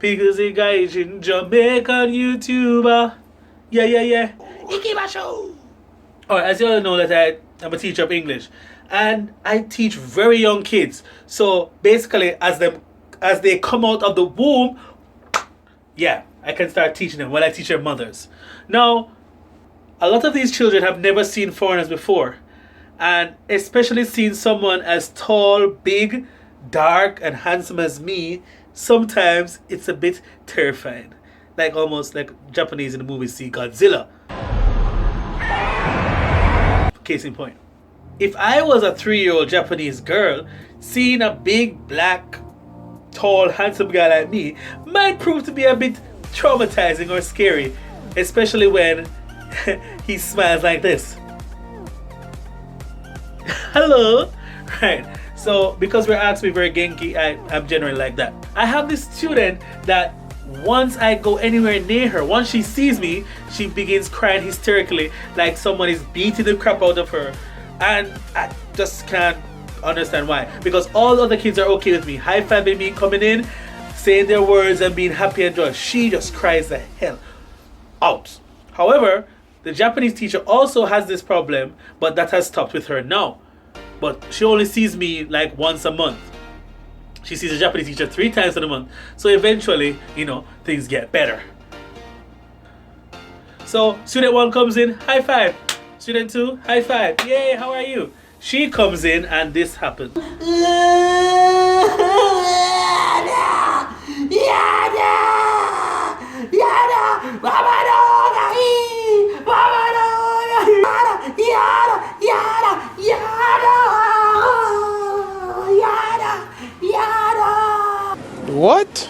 PigglesDiGaijin, Jamaican YouTuber. Yeah, yeah, yeah. Ikibasho. Alright, as you all know that I'm a teacher of English. And I teach very young kids. So basically as they come out of the womb, yeah, I can start teaching them when I teach their mothers. Now, a lot of these children have never seen foreigners before. And especially seeing someone as tall, big, dark, and handsome as me, sometimes it's a bit terrifying. Like almost like Japanese in the movie see Godzilla. Case in point. If I was a 3-year-old Japanese girl, seeing a big, black, tall, handsome guy like me might prove to be a bit traumatizing or scary. Especially when he smiles like this. Hello. Right. So because we're asked to be very genki, I'm generally like that. I have this student that once I go anywhere near her, once she sees me, she begins crying hysterically like someone is beating the crap out of her. And I just can't understand why. Because all other kids are okay with me high-fiving me, coming in, saying their words and being happy and joyous. She just cries the hell out. However, the Japanese teacher also has this problem, but that has stopped with her now. But she only sees me like once a month. She sees a Japanese teacher 3 times in a month. So eventually, you know, things get better. So student 1 comes in, high five. Student 2, high five. Yay, how are you? She comes in and this happens. What?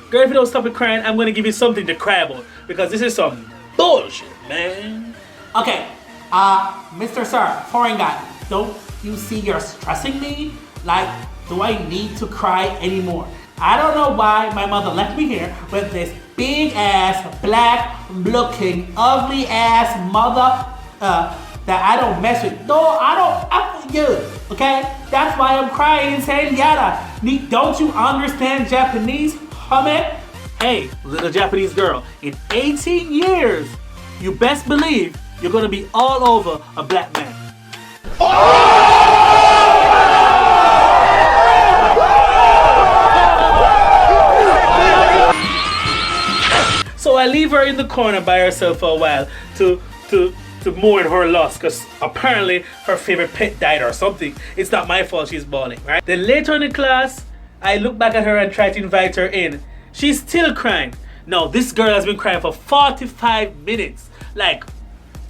Girl, if you don't stop it crying, I'm gonna give you something to cry about. Because this is some bullshit, man. Okay, Mr. Sir, foreign guy, don't you see you're stressing me? Like, do I need to cry anymore? I don't know why my mother left me here with this big ass, black looking, ugly ass mother that I don't mess with. No, I don't F with you, okay? That's why I'm crying and saying yada. Don't you understand Japanese, hummet? Hey, little Japanese girl, in 18 years, you best believe you're gonna be all over a black man. So I leave her in the corner by herself for a while to mourn her loss, because apparently her favorite pet died or something. It's not my fault she's bawling, right? Then later in the class, I look back at her and try to invite her in. She's still crying. No, this girl has been crying for 45 minutes. Like,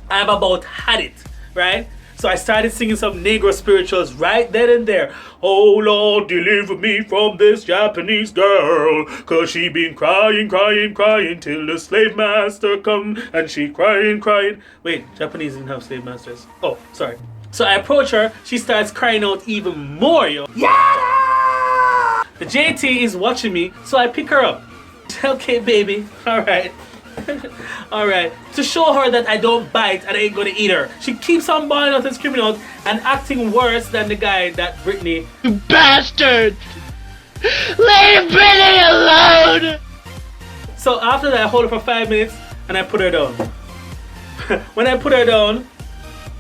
I've about had it, right? So I started singing some Negro spirituals right then and there. Oh Lord, deliver me from this Japanese girl, 'cause she been crying, crying, crying till the slave master come, and she crying, crying. Wait, Japanese didn't have slave masters. Oh, sorry. So I approach her, she starts crying out even more, yo. Yada! The JT is watching me, so I pick her up. Okay, baby, all right. Alright, to show her that I don't bite and I ain't gonna eat her. She keeps on bawling out and screaming out and acting worse than the guy that Brittany. You bastard! Leave Brittany alone! So after that, I hold her for 5 minutes and I put her down. When I put her down,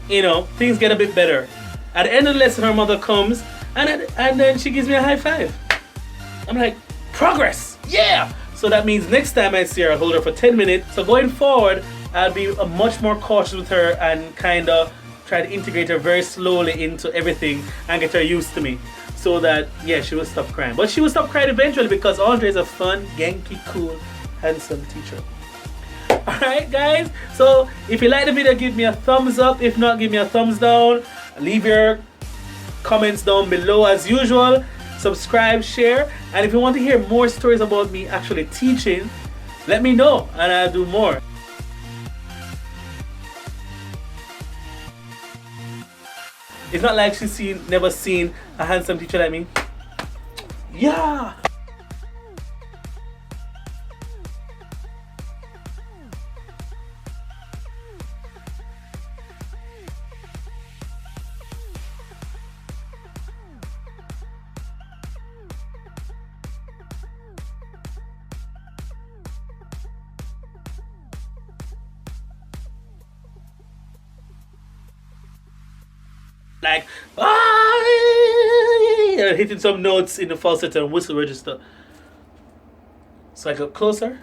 you know, things get a bit better. At the end of the lesson, her mother comes and then she gives me a high five. I'm like, progress! Yeah! So that means next time I see her, I'll hold her for 10 minutes. So going forward, I'll be much more cautious with her and kind of try to integrate her very slowly into everything and get her used to me. So that, yeah, she will stop crying. But she will stop crying eventually because Andre is a fun, genki, cool, handsome teacher. Alright guys, so if you like the video, give me a thumbs up. If not, give me a thumbs down. Leave your comments down below as usual. Subscribe, share, and if you want to hear more stories about me actually teaching, let me know and I'll do more. It's not like she's never seen a handsome teacher like me. Yeah! like hitting some notes in the falsetto and whistle register. So I go closer.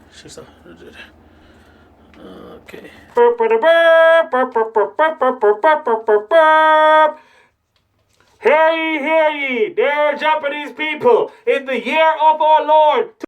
Okay. Hear ye, dear Japanese people, in the year of our Lord